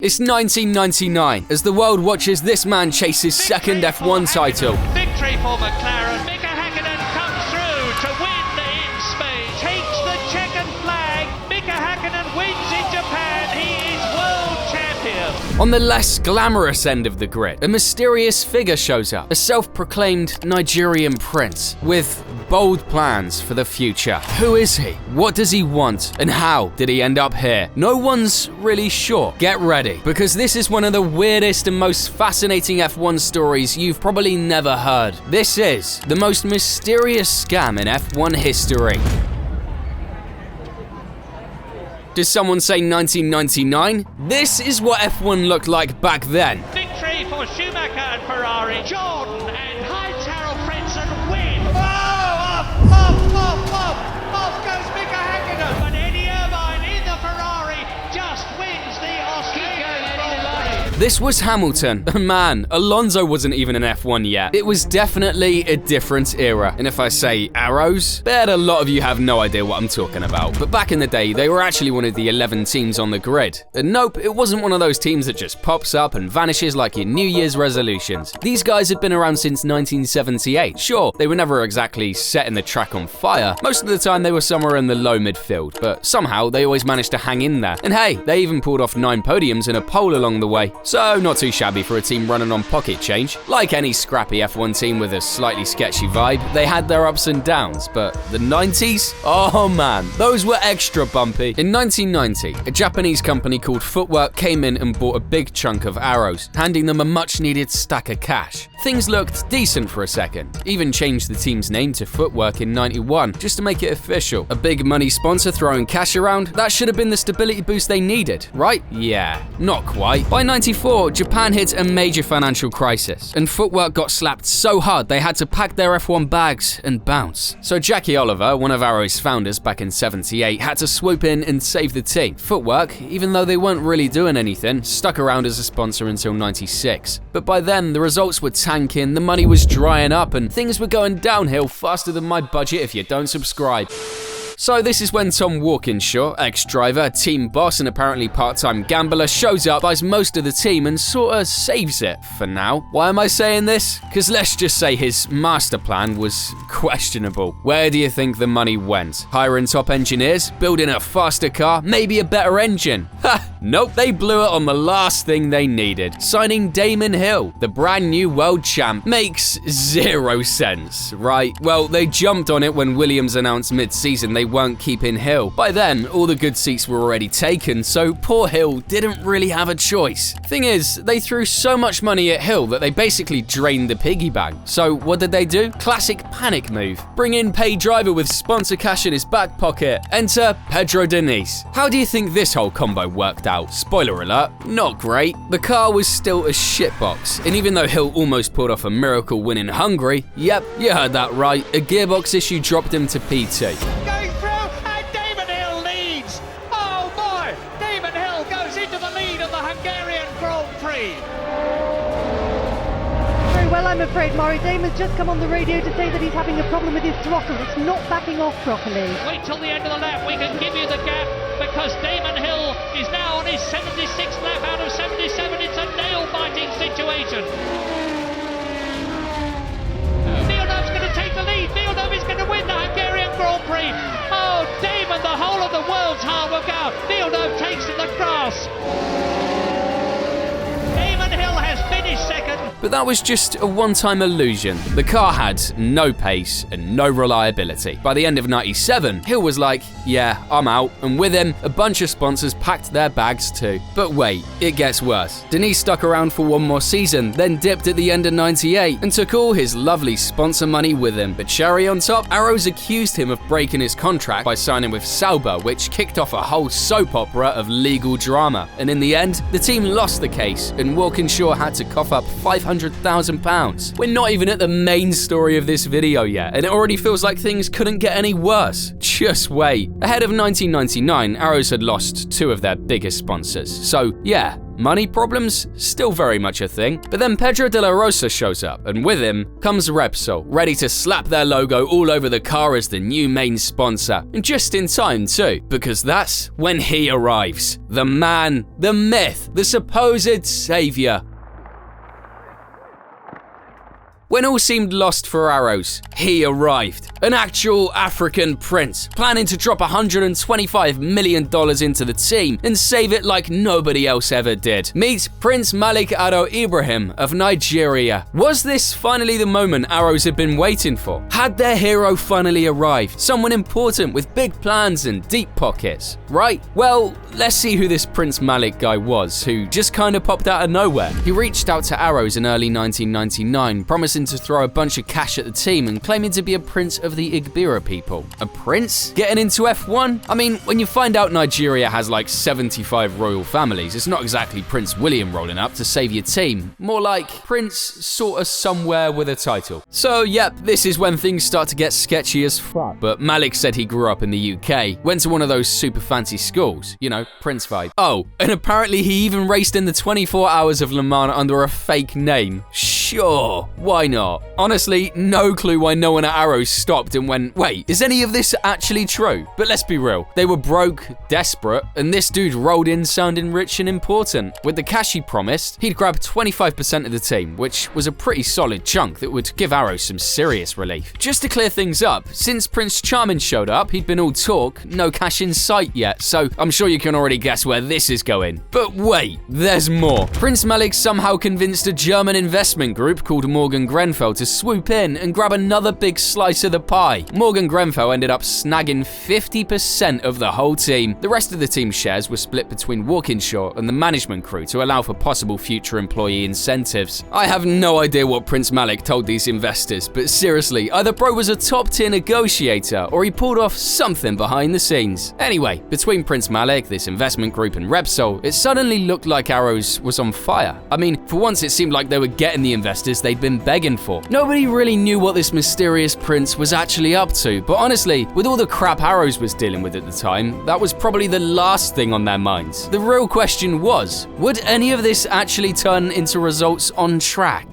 It's 1999 as the world watches this man chase his second F1 title. Victory for McLaren. Häkkinen comes through to win in Spain. Takes the checkered flag. Häkkinen wins in Japan. He is world champion. On the less glamorous end of the grid, a mysterious figure shows up, a self-proclaimed Nigerian prince with bold plans for the future. Who is he? What does he want? And how did he end up here? No one's really sure. Get ready, because this is one of the weirdest and most fascinating F1 stories you've probably never heard. This is the most mysterious scam in F1 history. Did someone say 1999? This is what F1 looked like back then. Victory for Schumacher and Ferrari. Jordan and Heinz-Harald Frentzen win. Off goes Häkkinen. But Eddie Irvine in the Ferrari just wins the Australian Grand Prix. This was Hamilton. Man, Alonso wasn't even an F1 yet. It was definitely a different era. And if I say arrows, bet a lot of you have no idea what I'm talking about. But back in the day, they were actually one of the 11 teams on the grid. And nope, it wasn't one of those teams that just pops up and vanishes like your New Year's resolutions. These guys had been around since 1978. Sure, they were never exactly setting the track on fire. Most of the time they were somewhere in the low midfield, but somehow they always managed to hang in there. And hey, they even pulled off 9 podiums and a pole along the way. So not too shabby for a team running on pocket change. Like any scrappy F1 team with a slightly sketchy vibe, they had their ups and downs, but the 90s? Oh man, those were extra bumpy. In 1990, a Japanese company called Footwork came in and bought a big chunk of arrows, handing them a much needed stack of cash. Things looked decent for a second, even changed the team's name to Footwork in 91, just to make it official. A big money sponsor throwing cash around, that should have been the stability boost they needed, right? Yeah, not quite. By 94, Japan hit a major financial crisis, and Footwork got slapped so hard they had to pack their F1 bags and bounce. So Jackie Oliver, one of Arrow's founders back in 78, had to swoop in and save the team. Footwork, even though they weren't really doing anything, stuck around as a sponsor until 96. But by then, the results were tanking, the money was drying up, and things were going downhill faster than my budget if you don't subscribe. So this is when Tom Walkinshaw, ex-driver, team boss, and apparently part-time gambler, shows up, buys most of the team, and sorta saves it for now. Why am I saying this? Because let's just say his master plan was questionable. Where do you think the money went? Hiring top engineers? Building a faster car? Maybe a better engine? Ha! Nope, they blew it on the last thing they needed. Signing Damon Hill, the brand new world champ. Makes zero sense, right? Well, they jumped on it when Williams announced mid-season they weren't keeping Hill. By then, all the good seats were already taken, so poor Hill didn't really have a choice. Thing is, they threw so much money at Hill that they basically drained the piggy bank. So what did they do? Classic panic move. Bring in paid driver with sponsor cash in his back pocket. Enter Pedro Diniz. How do you think this whole combo worked out? Spoiler alert, not great. The car was still a shitbox, and even though Hill almost pulled off a miracle win in Hungary, yep, you heard that right, a gearbox issue dropped him to P2. Going through, and Damon Hill leads. Oh boy, Damon Hill goes into the lead of the Hungarian Grand Prix. Very well, I'm afraid, Murray. Damon's just come on the radio to say that he's having a problem with his throttle. It's not backing off properly. Wait till the end of the lap, we can give you the gap, because Damon Hill is now on his 76th lap out of 77. It's a nail-biting situation. Villeneuve's going to take the lead. Villeneuve is going to win the Hungarian Grand Prix. Oh, Damon, the whole of the world's hard work out. Villeneuve takes to the grass. Damon Hill has finished second. But that was just a one-time illusion. The car had no pace and no reliability. By the end of 97, Hill was like, yeah, I'm out, and with him, a bunch of sponsors packed their bags too. But wait, it gets worse. Diniz stuck around for one more season, then dipped at the end of 98 and took all his lovely sponsor money with him. But cherry on top, Arrows accused him of breaking his contract by signing with Sauber, which kicked off a whole soap opera of legal drama. And in the end, the team lost the case, and Walkinshaw had to cough up $500 £500,000. We're not even at the main story of this video yet, and it already feels like things couldn't get any worse. Just wait. Ahead of 1999, Arrows had lost two of their biggest sponsors. So yeah, money problems, still very much a thing. But then Pedro de la Rosa shows up, and with him comes Repsol, ready to slap their logo all over the car as the new main sponsor. And just in time too, because that's when he arrives. The man, the myth, the supposed savior. When all seemed lost for Arrows, he arrived. An actual African prince, planning to drop $125 million into the team and save it like nobody else ever did. Meet Prince Malik Ado Ibrahim of Nigeria. Was this finally the moment Arrows had been waiting for? Had their hero finally arrived? Someone important with big plans and deep pockets, right? Well, let's see who this Prince Malik guy was, who just kind of popped out of nowhere. He reached out to Arrows in early 1999, promising to throw a bunch of cash at the team and claiming to be a prince of the Igbira people. A prince? Getting into F1? I mean, when you find out Nigeria has like 75 royal families, it's not exactly Prince William rolling up to save your team. More like Prince sorta somewhere with a title. So yep, this is when things start to get sketchy as fuck. But Malik said he grew up in the UK, went to one of those super fancy schools, you know, Prince vibe. Oh, and apparently he even raced in the 24 Hours of Le Mans under a fake name. Sure, why not? Honestly, no clue why no one at Arrows stopped and went, wait, is any of this actually true? But let's be real, they were broke, desperate, and this dude rolled in sounding rich and important. With the cash he promised, he'd grab 25% of the team, which was a pretty solid chunk that would give Arrows some serious relief. Just to clear things up, since Prince Charming showed up, he'd been all talk, no cash in sight yet, so I'm sure you can already guess where this is going. But wait, there's more. Prince Malik somehow convinced a German investment group called Morgan Grenfell to swoop in and grab another big slice of the pie. Morgan Grenfell ended up snagging 50% of the whole team. The rest of the team's shares were split between Walkinshaw and the management crew to allow for possible future employee incentives. I have no idea what Prince Malik told these investors, but seriously, either bro was a top-tier negotiator or he pulled off something behind the scenes. Anyway, between Prince Malik, this investment group, and Repsol, it suddenly looked like Arrows was on fire. I mean, for once it seemed like they were getting the investors they'd been begging for. Nobody really knew what this mysterious prince was actually up to, but honestly, with all the crap Arrows was dealing with at the time, that was probably the last thing on their minds. The real question was, would any of this actually turn into results on track?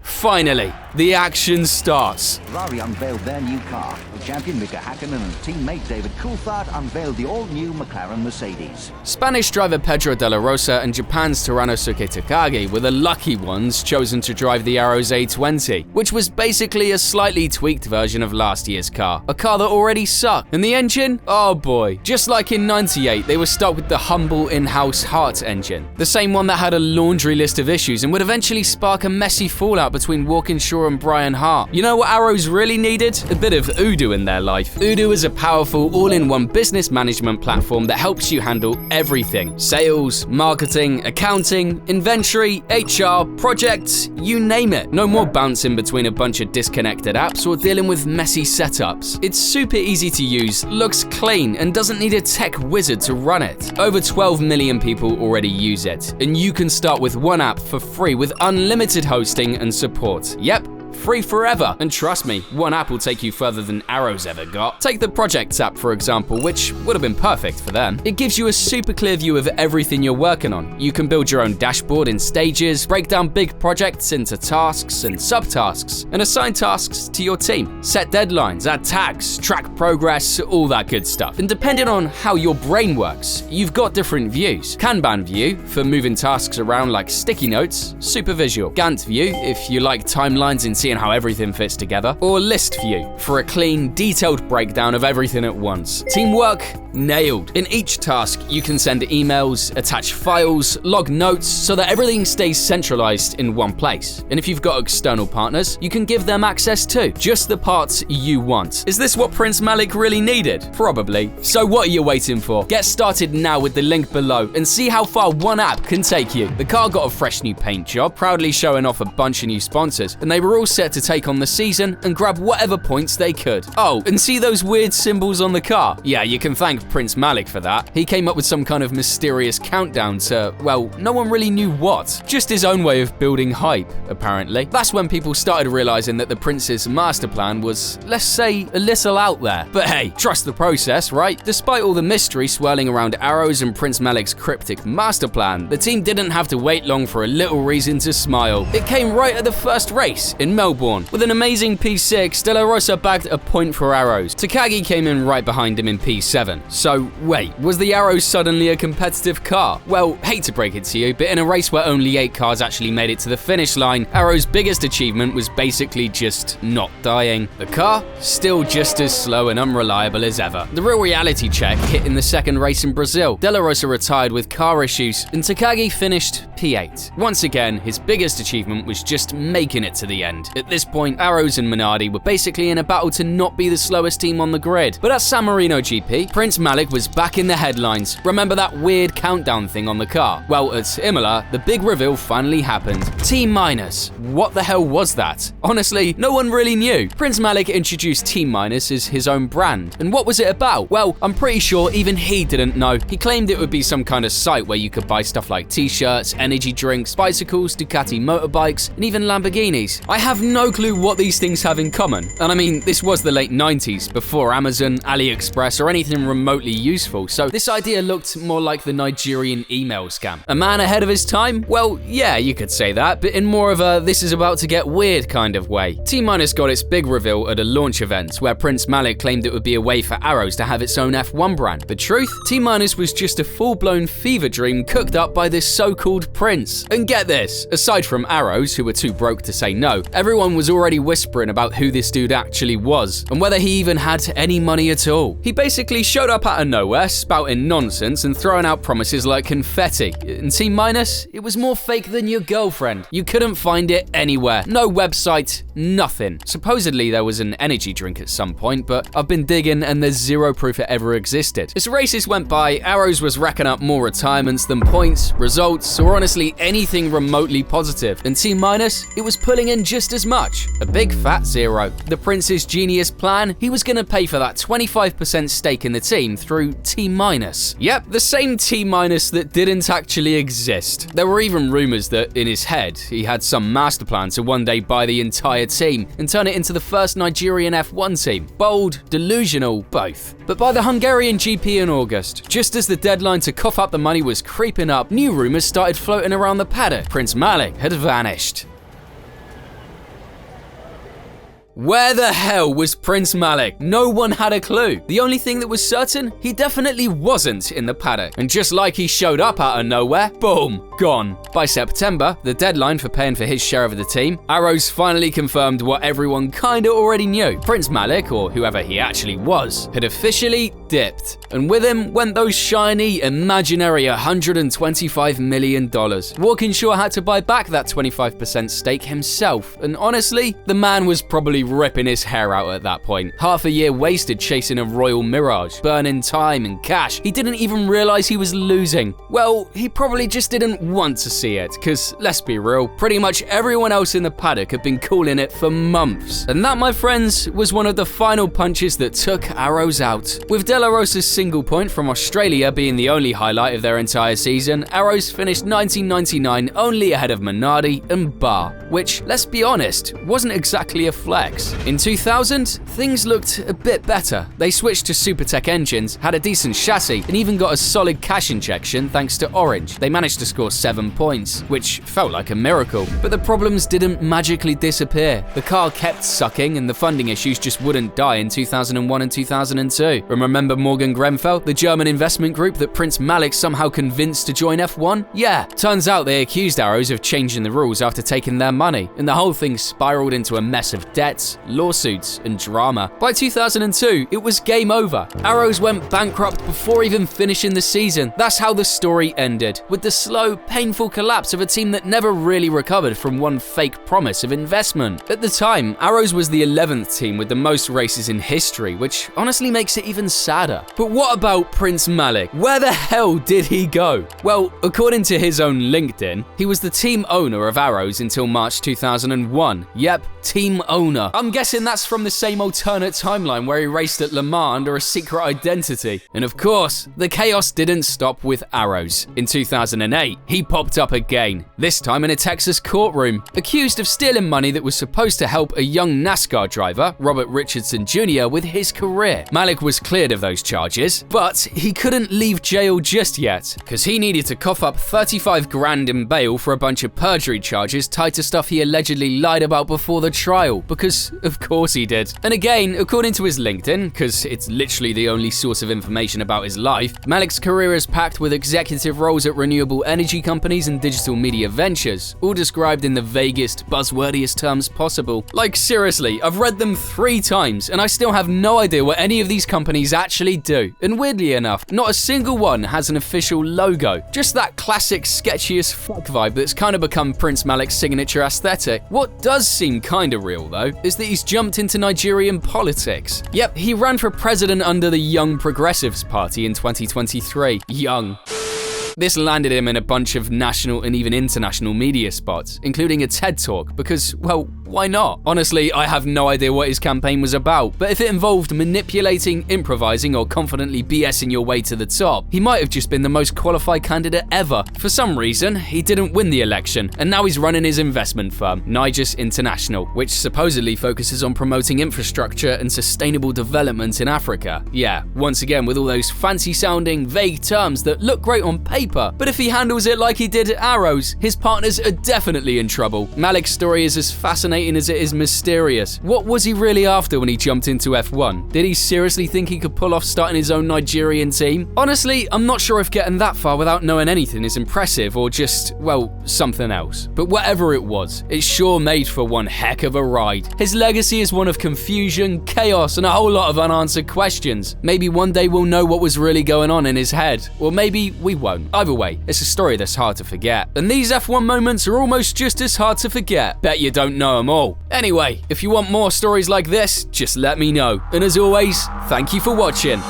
Finally, the action starts. Ferrari unveiled their new car. The champion Mika Häkkinen and teammate David Coulthard unveiled the all-new McLaren Mercedes. Spanish driver Pedro de la Rosa and Japan's Teranosuke Takagi were the lucky ones chosen to drive the Arrows A20, which was basically a slightly tweaked version of last year's car, a car that already sucked. And the engine? Oh boy. Just like in '98, they were stuck with the humble in-house Hart engine, the same one that had a laundry list of issues and would eventually spark a messy fallout between Walkinshaw and Brian Hart. You know what Arrows really needed? A bit of Odoo in their life. Odoo is a powerful all-in-one business management platform that helps you handle everything. Sales, marketing, accounting, inventory, HR, projects, you name it. No more bouncing between a bunch of disconnected apps or dealing with messy setups. It's super easy to use, looks clean, and doesn't need a tech wizard to run it. Over 12 million people already use it, and you can start with one app for free with unlimited hosting and support. Yep, free forever. And trust me, one app will take you further than Arrows ever got. Take the Projects app, for example, which would have been perfect for them. It gives you a super clear view of everything you're working on. You can build your own dashboard in stages, break down big projects into tasks and subtasks, and assign tasks to your team. Set deadlines, add tags, track progress, all that good stuff. And depending on how your brain works, you've got different views. Kanban view for moving tasks around like sticky notes, super visual. Gantt view if you like timelines and seeing how everything fits together, or list view for a clean, detailed breakdown of everything at once. Teamwork? Nailed. In each task, you can send emails, attach files, log notes, so that everything stays centralized in one place. And if you've got external partners, you can give them access too, just the parts you want. Is this what Prince Malik really needed? Probably. So what are you waiting for? Get started now with the link below and see how far one app can take you. The car got a fresh new paint job, proudly showing off a bunch of new sponsors, and they were all set to take on the season and grab whatever points they could. Oh, and see those weird symbols on the car? Yeah, you can thank Prince Malik for that. He came up with some kind of mysterious countdown to, well, no one really knew what. Just his own way of building hype, apparently. That's when people started realizing that the Prince's master plan was, let's say, a little out there. But hey, trust the process, right? Despite all the mystery swirling around Arrows and Prince Malik's cryptic master plan, the team didn't have to wait long for a little reason to smile. It came right at the first race in Melbourne. With an amazing P6, De La Rosa bagged a point for Arrows. Takagi came in right behind him in P7. So wait, was the Arrows suddenly a competitive car? Well, hate to break it to you, but in a race where only 8 cars actually made it to the finish line, Arrow's biggest achievement was basically just not dying. The car, still just as slow and unreliable as ever. The real reality check hit in the second race in Brazil. De La Rosa retired with car issues, and Takagi finished P8. Once again, his biggest achievement was just making it to the end. At this point, Arrows and Minardi were basically in a battle to not be the slowest team on the grid. But at San Marino GP, Prince Malik was back in the headlines. Remember that weird countdown thing on the car? Well, at Imola, the big reveal finally happened. T-. What the hell was that? Honestly, no one really knew. Prince Malik introduced T- as his own brand. And what was it about? Well, I'm pretty sure even he didn't know. He claimed it would be some kind of site where you could buy stuff like t-shirts, energy drinks, bicycles, Ducati motorbikes, and even Lamborghinis. I have no clue what these things have in common. And I mean, this was the late 90s, before Amazon, AliExpress, or anything remotely useful, so this idea looked more like the Nigerian email scam. A man ahead of his time? Well, yeah, you could say that, but in more of a this is about to get weird kind of way. T- got its big reveal at a launch event, where Prince Malik claimed it would be a way for Arrows to have its own F1 brand. The truth? T- was just a full-blown fever dream cooked up by this so-called prince. And get this, aside from Arrows, who were too broke to say no, everyone was already whispering about who this dude actually was, and whether he even had any money at all. He basically showed up out of nowhere, spouting nonsense and throwing out promises like confetti. And T-, it was more fake than your girlfriend. You couldn't find it anywhere. No website, nothing. Supposedly there was an energy drink at some point, but I've been digging and there's zero proof it ever existed. As races went by, Arrows was racking up more retirements than points, results, or honestly anything remotely positive. And T-, it was pulling in just as much. A big fat zero. The Prince's genius plan? He was gonna pay for that 25% stake in the team through T-. Yep, the same T- that didn't actually exist. There were even rumors that in his head, he had some master plan to one day buy the entire team and turn it into the first Nigerian F1 team. Bold, delusional, both. But by the Hungarian GP in August, just as the deadline to cough up the money was creeping up, new rumors started floating around the paddock. Prince Malik had vanished. Where the hell was Prince Malik? No one had a clue. The only thing that was certain, he definitely wasn't in the paddock. And just like he showed up out of nowhere, boom, gone. By September, the deadline for paying for his share of the team, Arrows finally confirmed what everyone kinda already knew. Prince Malik, or whoever he actually was, had officially dipped. And with him went those shiny, imaginary $125 million. Walkinshaw had to buy back that 25% stake himself. And honestly, the man was probably ripping his hair out at that point. Half a year wasted chasing a royal mirage, burning time and cash. He didn't even realize he was losing. Well, he probably just didn't want to see it, because let's be real, pretty much everyone else in the paddock had been calling it for months. And that, my friends, was one of the final punches that took Arrows out. With De La Rosa's single point from Australia being the only highlight of their entire season, Arrows finished 1999 only ahead of Minardi and Barr, which, let's be honest, wasn't exactly a flex. In 2000, things looked a bit better. They switched to Supertech engines, had a decent chassis, and even got a solid cash injection thanks to Orange. They managed to score 7 points, which felt like a miracle. But the problems didn't magically disappear. The car kept sucking, and the funding issues just wouldn't die in 2001 and 2002. Remember Morgan Grenfell, the German investment group that Prince Malik somehow convinced to join F1? Yeah, turns out they accused Arrows of changing the rules after taking their money, and the whole thing spiraled into a mess of debts, lawsuits, and drama. By 2002, it was game over. Arrows went bankrupt before even finishing the season. That's how the story ended, with the slow, painful collapse of a team that never really recovered from one fake promise of investment. At the time, Arrows was the 11th team with the most races in history, which honestly makes it even sadder sadder. But what about Prince Malik? Where the hell did he go? Well, according to his own LinkedIn, he was the team owner of Arrows until March 2001. Yep, team owner. I'm guessing that's from the same alternate timeline where he raced at Le Mans under a secret identity. And of course, the chaos didn't stop with Arrows. In 2008, he popped up again, this time in a Texas courtroom, accused of stealing money that was supposed to help a young NASCAR driver, Robert Richardson Jr., with his career. Malik was cleared of those charges, but he couldn't leave jail just yet, because he needed to cough up 35 grand in bail for a bunch of perjury charges tied to stuff he allegedly lied about before the trial, because of course he did. And again, according to his LinkedIn, because it's literally the only source of information about his life, Malik's career is packed with executive roles at renewable energy companies and digital media ventures, all described in the vaguest, buzzwordiest terms possible. Like seriously, I've read them 3 times and I still have no idea what any of these companies actually do. And weirdly enough, not a single one has an official logo. Just that classic sketchy as fuck vibe that's kind of become Prince Malik's signature aesthetic. What does seem kinda real though, is that he's jumped into Nigerian politics. Yep, he ran for president under the Young Progressives Party in 2023. Young. This landed him in a bunch of national and even international media spots, including a TED Talk, because, well, why not? Honestly, I have no idea what his campaign was about, but if it involved manipulating, improvising, or confidently BSing your way to the top, he might have just been the most qualified candidate ever. For some reason, he didn't win the election, and now he's running his investment firm, Nigis International, which supposedly focuses on promoting infrastructure and sustainable development in Africa. Yeah, once again with all those fancy-sounding, vague terms that look great on paper, but if he handles it like he did at Arrows, his partners are definitely in trouble. Malik's story is as fascinating as it is mysterious. What was he really after when he jumped into F1? Did he seriously think he could pull off starting his own Nigerian team? Honestly, I'm not sure if getting that far without knowing anything is impressive or just, well, something else. But whatever it was, it sure made for one heck of a ride. His legacy is one of confusion, chaos, and a whole lot of unanswered questions. Maybe one day we'll know what was really going on in his head, or maybe we won't. Either way, it's a story that's hard to forget. And these F1 moments are almost just as hard to forget. Bet you don't know them all. Anyway, if you want more stories like this, just let me know. And as always, thank you for watching.